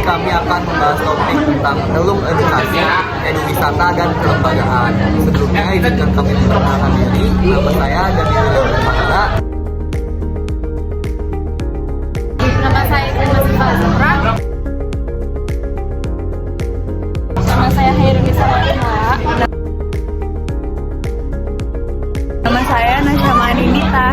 kami akan membahas topik tentang relung edukasi, eduwisata, dan kelembagaan. Sebelumnya, izinkan kami memperkenalkan diri. Nama saya Daniel Fakra. Nama saya Prima Zahra. Nama saya Hairunisa Fatima. Nama saya Nasyama Nindita.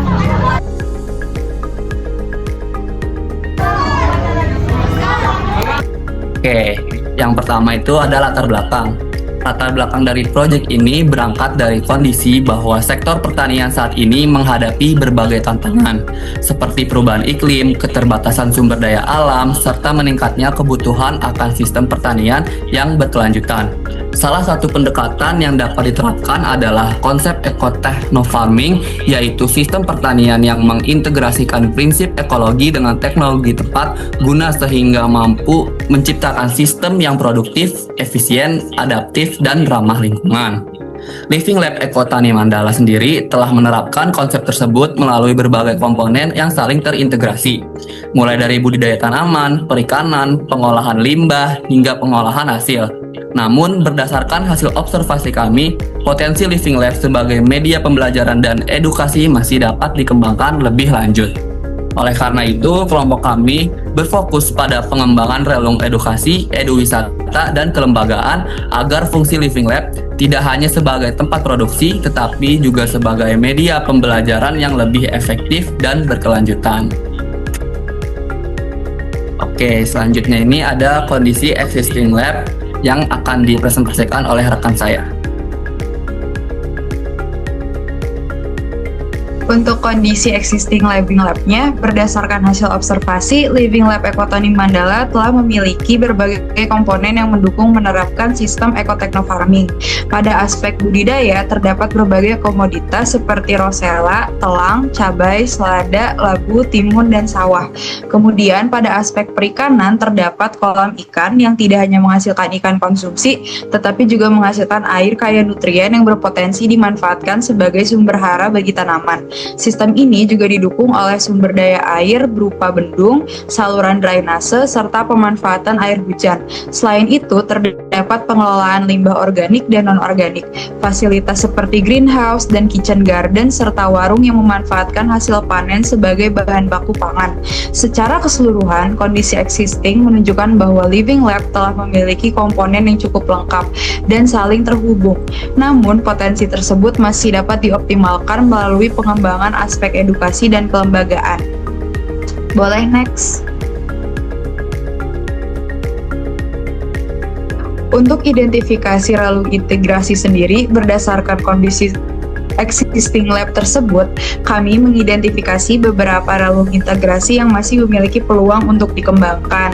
Oke, yang pertama itu ada latar belakang. Latar belakang dari proyek ini berangkat dari kondisi bahwa sektor pertanian saat ini menghadapi berbagai tantangan, seperti perubahan iklim, keterbatasan sumber daya alam, serta meningkatnya kebutuhan akan sistem pertanian yang berkelanjutan. Salah satu pendekatan yang dapat diterapkan adalah konsep eco-techno-farming, yaitu sistem pertanian yang mengintegrasikan prinsip ekologi dengan teknologi tepat guna sehingga mampu menciptakan sistem yang produktif, efisien, adaptif, dan ramah lingkungan. Living Lab Eko Tani Mandala sendiri telah menerapkan konsep tersebut melalui berbagai komponen yang saling terintegrasi, mulai dari budidaya tanaman, perikanan, pengolahan limbah, hingga pengolahan hasil. Namun, berdasarkan hasil observasi kami, potensi Living Lab sebagai media pembelajaran dan edukasi masih dapat dikembangkan lebih lanjut. Oleh karena itu, kelompok kami berfokus pada pengembangan relung edukasi, eduwisata, dan kelembagaan agar fungsi Living Lab tidak hanya sebagai tempat produksi, tetapi juga sebagai media pembelajaran yang lebih efektif dan berkelanjutan. Oke, selanjutnya ini ada kondisi existing lab yang akan dipresentasikan oleh rekan saya. Untuk kondisi existing Living Lab-nya, berdasarkan hasil observasi, Living Lab Eko Tani Mandala telah memiliki berbagai komponen yang mendukung menerapkan sistem eco-techno-farming. Pada aspek budidaya, terdapat berbagai komoditas seperti rosella, telang, cabai, selada, labu, timun, dan sawah. Kemudian, pada aspek perikanan, terdapat kolam ikan yang tidak hanya menghasilkan ikan konsumsi, tetapi juga menghasilkan air kaya nutrien yang berpotensi dimanfaatkan sebagai sumber hara bagi tanaman. Sistem ini juga didukung oleh sumber daya air berupa bendung, saluran drainase, serta pemanfaatan air hujan. Selain itu, terdapat pengelolaan limbah organik dan non-organik, fasilitas seperti greenhouse dan kitchen garden, serta warung yang memanfaatkan hasil panen sebagai bahan baku pangan. Secara keseluruhan, kondisi existing menunjukkan bahwa Living Lab telah memiliki komponen yang cukup lengkap dan saling terhubung. Namun, potensi tersebut masih dapat dioptimalkan melalui pengembangan aspek edukasi dan kelembagaan. Boleh next. Untuk identifikasi relung integrasi sendiri, berdasarkan kondisi existing lab tersebut, kami mengidentifikasi beberapa relung integrasi yang masih memiliki peluang untuk dikembangkan.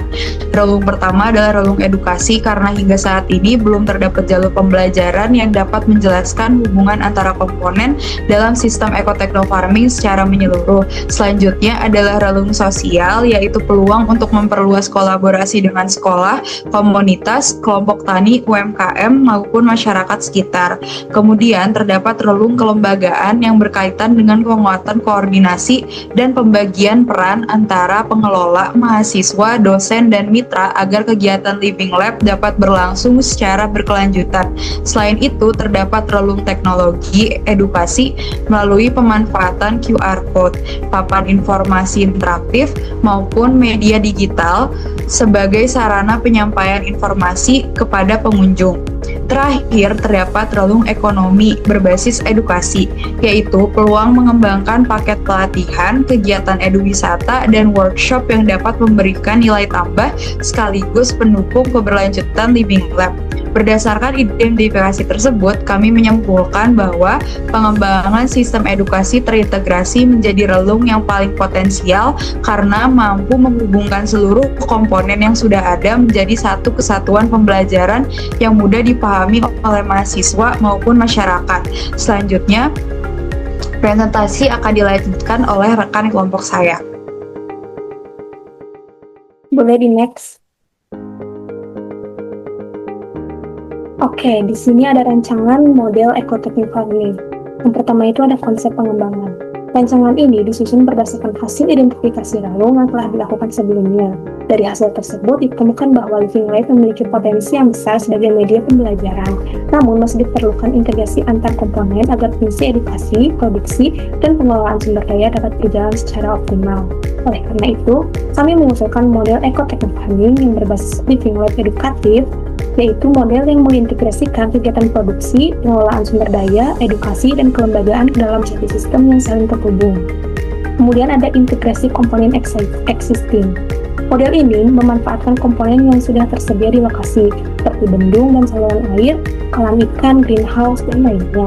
Relung pertama adalah relung edukasi, karena hingga saat ini belum terdapat jalur pembelajaran yang dapat menjelaskan hubungan antara komponen dalam sistem eco-techno-farming secara menyeluruh. Selanjutnya adalah relung sosial, yaitu peluang untuk memperluas kolaborasi dengan sekolah, komunitas, kelompok tani, UMKM, maupun masyarakat sekitar. Kemudian terdapat relung kelembagaan yang berkaitan dengan penguatan koordinasi dan pembagian peran antara pengelola, mahasiswa, dosen, dan mitra agar kegiatan Living Lab dapat berlangsung secara berkelanjutan. Selain itu, terdapat relung teknologi edukasi melalui pemanfaatan QR Code, papan informasi interaktif, maupun media digital sebagai sarana penyampaian informasi kepada pengunjung. Terakhir, terdapat relung ekonomi berbasis edukasi, yaitu peluang mengembangkan paket pelatihan, kegiatan eduwisata, dan workshop yang dapat memberikan nilai tambah sekaligus pendukung keberlanjutan Living Lab. Berdasarkan identifikasi tersebut, kami menyimpulkan bahwa pengembangan sistem edukasi terintegrasi menjadi relung yang paling potensial karena mampu menghubungkan seluruh komponen yang sudah ada menjadi satu kesatuan pembelajaran yang mudah dipahami oleh mahasiswa maupun masyarakat. Selanjutnya, presentasi akan dilanjutkan oleh rekan kelompok saya. Boleh di next. Oke, di sini ada rancangan model eco-techno farming. Yang pertama itu ada konsep pengembangan. Rancangan ini disusun berdasarkan hasil identifikasi Ralung yang telah dilakukan sebelumnya. Dari hasil tersebut ditemukan bahwa Living Lab memiliki potensi yang besar sebagai media pembelajaran, namun masih diperlukan integrasi antar komponen agar fungsi edukasi, produksi, dan pengelolaan sumber daya dapat berjalan secara optimal. Oleh karena itu, kami mengusulkan model ekotechno farming yang berbasis Living Lab edukatif, yaitu model yang mengintegrasikan kegiatan produksi, pengelolaan sumber daya, edukasi, dan kelembagaan ke dalam satu sistem yang saling terhubung. Kemudian ada integrasi komponen existing. Model ini memanfaatkan komponen yang sudah tersedia di lokasi, seperti bendung dan saluran air, kolam ikan, greenhouse, dan lainnya.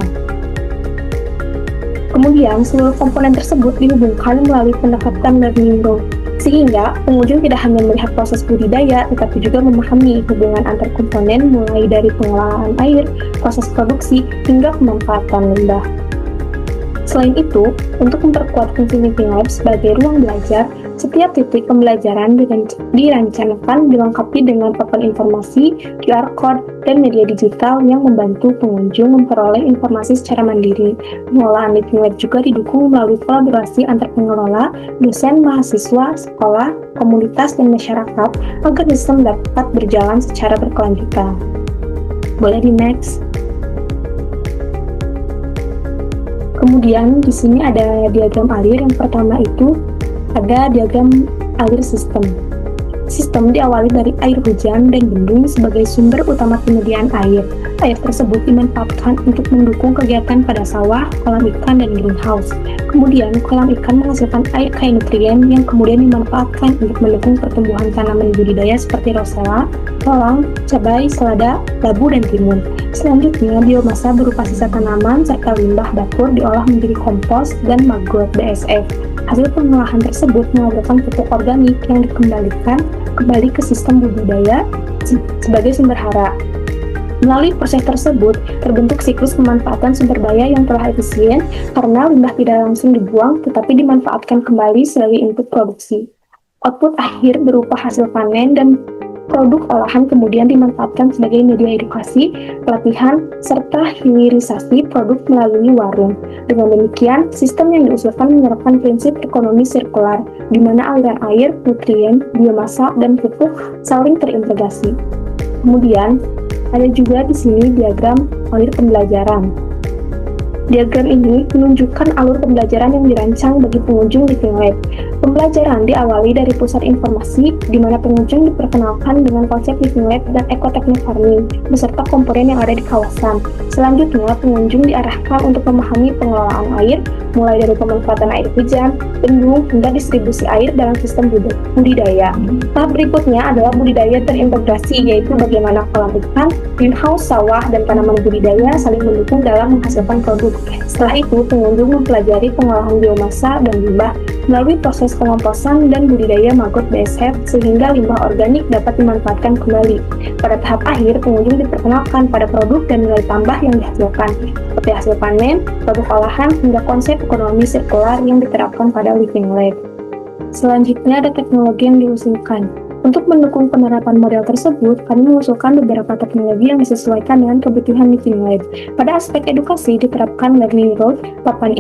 Kemudian, seluruh komponen tersebut dihubungkan melalui pendekatan learning road, sehingga pengunjung tidak hanya melihat proses budidaya, tetapi juga memahami hubungan antar komponen mulai dari pengelolaan air, proses produksi, hingga pemanfaatan limbah. Selain itu, untuk memperkuat fungsi Living Lab sebagai ruang belajar, setiap titik pembelajaran dirancangkan dilengkapi dengan papan informasi, QR Code, dan media digital yang membantu pengunjung memperoleh informasi secara mandiri. Pengelolaan Living Lab juga didukung melalui kolaborasi antar pengelola, dosen, mahasiswa, sekolah, komunitas, dan masyarakat agar sistem dapat berjalan secara berkelanjutan. Boleh di next. Kemudian di sini ada diagram alir. Yang pertama itu ada diagram alir sistem. Sistem diawali dari air hujan dan bendung sebagai sumber utama penyediaan air. Air tersebut dimanfaatkan untuk mendukung kegiatan pada sawah, kolam ikan, dan greenhouse. Kemudian, kolam ikan menghasilkan air kaya nutrien yang kemudian dimanfaatkan untuk mendukung pertumbuhan tanaman budidaya seperti rosella, bawang, cabai, selada, labu, dan timun. Selanjutnya, biomasa berupa sisa tanaman serta limbah dapur diolah menjadi kompos dan maggot BSF. Hasil pengolahan tersebut menghasilkan pupuk organik yang dikembalikan kembali ke sistem budidaya sebagai sumber hara. Melalui proses tersebut, terbentuk siklus pemanfaatan sumber daya yang telah efisien karena limbah tidak langsung dibuang tetapi dimanfaatkan kembali sebagai input produksi. Output akhir berupa hasil panen dan produk olahan kemudian dimanfaatkan sebagai media edukasi, pelatihan, serta hilirisasi produk melalui warung. Dengan demikian, sistem yang diusulkan menerapkan prinsip ekonomi sirkular, di mana aliran air, nutrien, biomasa, dan pupuk saling terintegrasi. Kemudian, ada juga di sini diagram alir pembelajaran. Diagram ini menunjukkan alur pembelajaran yang dirancang bagi pengunjung Living Lab. Pembelajaran diawali dari pusat informasi, di mana pengunjung diperkenalkan dengan konsep Living Lab dan ekotechno farming, beserta komponen yang ada di kawasan. Selanjutnya, pengunjung diarahkan untuk memahami pengelolaan air, mulai dari pemanfaatan air hujan, bendung, hingga distribusi air dalam sistem budidaya. Tahap berikutnya adalah budidaya terintegrasi, yaitu bagaimana kolam ikan, greenhouse, sawah, dan tanaman budidaya saling mendukung dalam menghasilkan produk. Setelah itu, pengunjung mempelajari pengolahan biomasa dan limbah melalui proses pengomposan dan budidaya maggot BSF sehingga limbah organik dapat dimanfaatkan kembali. Pada tahap akhir, pengunjung diperkenalkan pada produk dan nilai tambah yang dihasilkan, seperti hasil panen, produk olahan, hingga konsep ekonomi sirkular yang diterapkan pada Living Lab. Selanjutnya ada teknologi yang diusulkan. Untuk mendukung penerapan model tersebut, kami mengusulkan beberapa teknologi yang disesuaikan dengan kebutuhan Living Lab. Pada aspek edukasi, diterapkan learning road, papan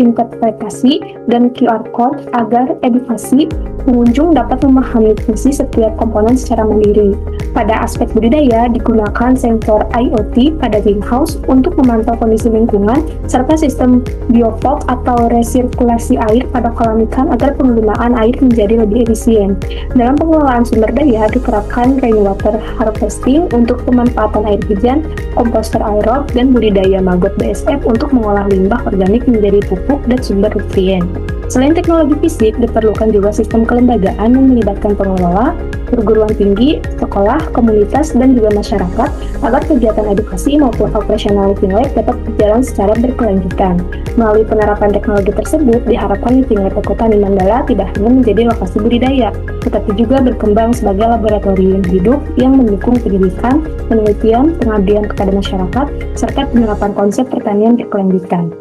interpretasi, dan QR Code agar edukasi pengunjung dapat memahami fungsi setiap komponen secara mandiri. Pada aspek budidaya, digunakan sensor IoT pada greenhouse untuk memantau kondisi lingkungan, serta sistem biofilter atau resirkulasi air pada kolam ikan agar penggunaan air menjadi lebih efisien. Dalam pengelolaan sumber daya, diterapkan rainwater harvesting untuk pemanfaatan air hujan, komposter aerob, dan budidaya maggot BSF untuk mengolah limbah organik menjadi pupuk dan sumber nutrien. Selain teknologi fisik, diperlukan juga sistem kelembagaan yang melibatkan pengelola, perguruan tinggi, sekolah, komunitas, dan juga masyarakat agar kegiatan edukasi maupun operasional Living Lab dapat berjalan secara berkelanjutan. Melalui penerapan teknologi tersebut, diharapkan Living Lab Kota Mandala tidak hanya menjadi lokasi budidaya, tetapi juga berkembang sebagai laboratorium hidup yang mendukung pendidikan, penelitian, pengabdian kepada masyarakat, serta penerapan konsep pertanian berkelanjutan.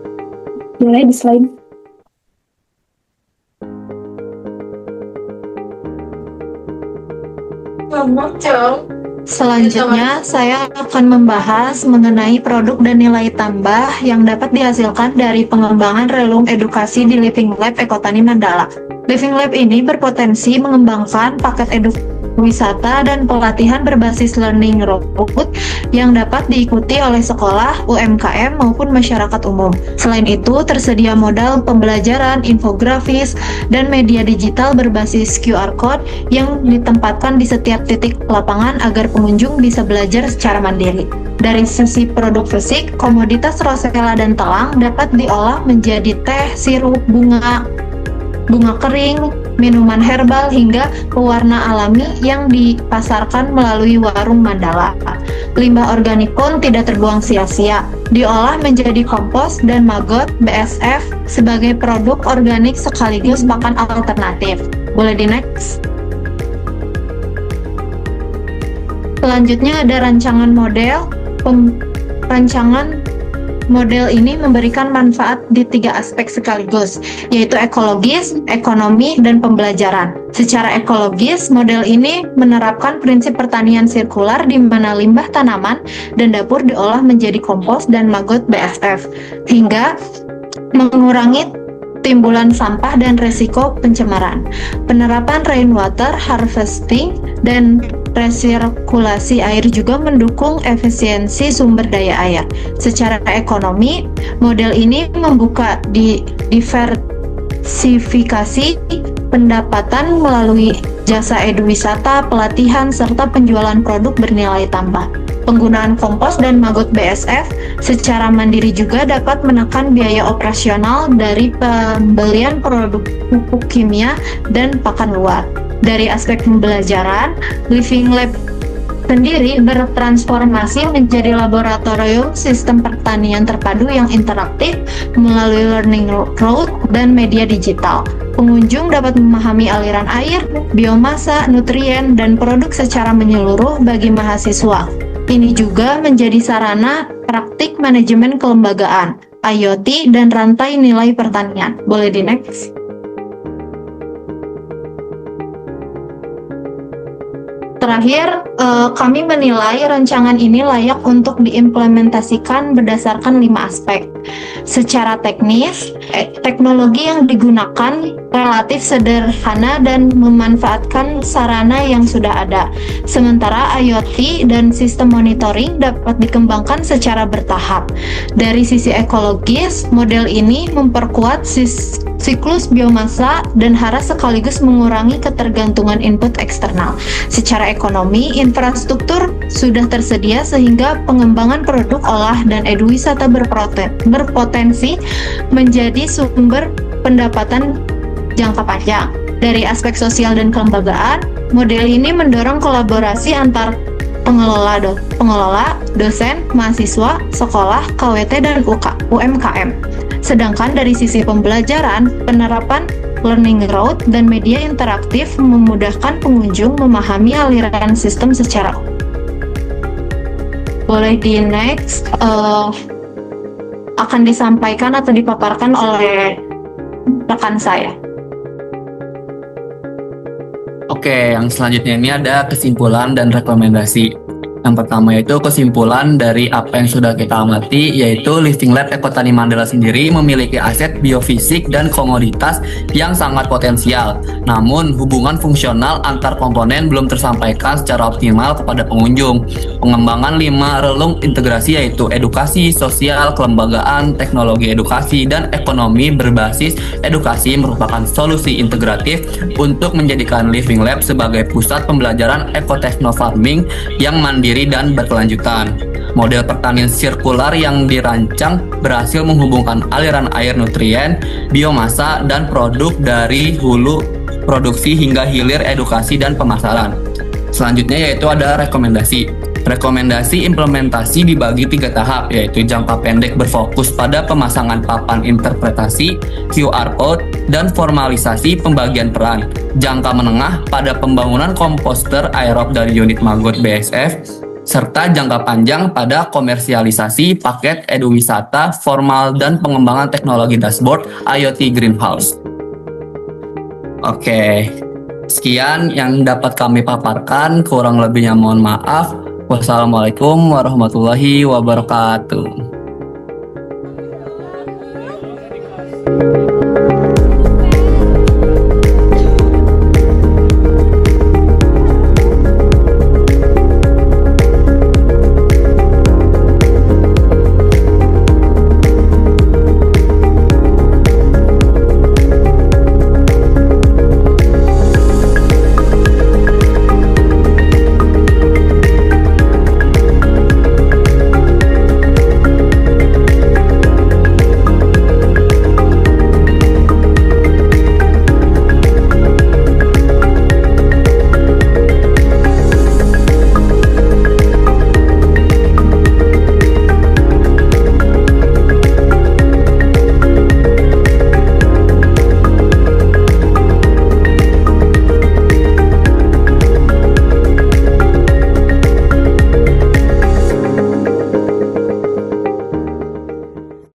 Mulai di slide. Selanjutnya, saya akan membahas mengenai produk dan nilai tambah yang dapat dihasilkan dari pengembangan relung edukasi di Living Lab Ekotani Mandala. Living Lab ini berpotensi mengembangkan paket edukasi wisata dan pelatihan berbasis learning road yang dapat diikuti oleh sekolah, UMKM maupun masyarakat umum. Selain itu, tersedia modal pembelajaran, infografis, dan media digital berbasis QR Code yang ditempatkan di setiap titik lapangan agar pengunjung bisa belajar secara mandiri. Dari sisi produk fisik, komoditas rosella dan telang dapat diolah menjadi teh, sirup, bunga kering, minuman herbal, hingga pewarna alami yang dipasarkan melalui warung Mandala. Limbah organik pun tidak terbuang sia-sia, diolah menjadi kompos dan maggot BSF sebagai produk organik sekaligus pakan alternatif. Boleh di next? Selanjutnya ada rancangan model. Rancangan model ini memberikan manfaat di 3 aspek sekaligus, yaitu ekologis, ekonomi, dan pembelajaran. Secara ekologis, model ini menerapkan prinsip pertanian sirkular di mana limbah tanaman dan dapur diolah menjadi kompos dan maggot BSF, hingga mengurangi timbulan sampah dan resiko pencemaran. Penerapan rainwater harvesting dan resirkulasi air juga mendukung efisiensi sumber daya air. Secara ekonomi, model ini membuka diversifikasi pendapatan melalui jasa eduwisata, pelatihan, serta penjualan produk bernilai tambah. Penggunaan kompos dan maggot BSF secara mandiri juga dapat menekan biaya operasional dari pembelian produk pupuk kimia dan pakan luar. Dari aspek pembelajaran, Living Lab sendiri bertransformasi menjadi laboratorium sistem pertanian terpadu yang interaktif melalui learning road dan media digital. Pengunjung dapat memahami aliran air, biomasa, nutrien, dan produk secara menyeluruh bagi mahasiswa. Ini juga menjadi sarana praktik manajemen kelembagaan, IoT, dan rantai nilai pertanian. Boleh di next? Terakhir, kami menilai rancangan ini layak untuk diimplementasikan berdasarkan 5 aspek. Secara teknis, teknologi yang digunakan relatif sederhana dan memanfaatkan sarana yang sudah ada. Sementara IoT dan sistem monitoring dapat dikembangkan secara bertahap. Dari sisi ekologis, model ini memperkuat siklus biomasa dan hara sekaligus mengurangi ketergantungan input eksternal. Secara ekonomi, infrastruktur sudah tersedia sehingga pengembangan produk olah dan eduwisata berpotensi menjadi sumber pendapatan jangka panjang. Dari aspek sosial dan kelembagaan, model ini mendorong kolaborasi antar pengelola, dosen, mahasiswa, sekolah, KWT, dan UMKM. Sedangkan dari sisi pembelajaran, penerapan learning road dan media interaktif memudahkan pengunjung memahami aliran sistem secara boleh di next. Akan disampaikan atau dipaparkan oleh rekan saya. Oke, yang selanjutnya ini ada kesimpulan dan rekomendasi. Yang pertama yaitu kesimpulan dari apa yang sudah kita amati, yaitu Living Lab Ekotani Mandala sendiri memiliki aset biofisik dan komoditas yang sangat potensial. Namun, hubungan fungsional antar komponen belum tersampaikan secara optimal kepada pengunjung. Pengembangan 5 relung integrasi yaitu edukasi, sosial, kelembagaan, teknologi edukasi, dan ekonomi berbasis edukasi merupakan solusi integratif untuk menjadikan Living Lab sebagai pusat pembelajaran ekotechno farming yang mandiri dan berkelanjutan. Model pertanian sirkular yang dirancang berhasil menghubungkan aliran air, nutrien, biomasa, dan produk dari hulu produksi hingga hilir edukasi dan pemasaran. Selanjutnya yaitu ada rekomendasi. Rekomendasi implementasi dibagi 3 tahap, yaitu jangka pendek berfokus pada pemasangan papan interpretasi, QR code, dan formalisasi pembagian peran. Jangka menengah pada pembangunan komposter aerob dari unit maggot BSF, serta jangka panjang pada komersialisasi paket eduwisata formal dan pengembangan teknologi dashboard IoT Greenhouse. Oke, Sekian yang dapat kami paparkan, kurang lebihnya mohon maaf. Wassalamualaikum warahmatullahi wabarakatuh.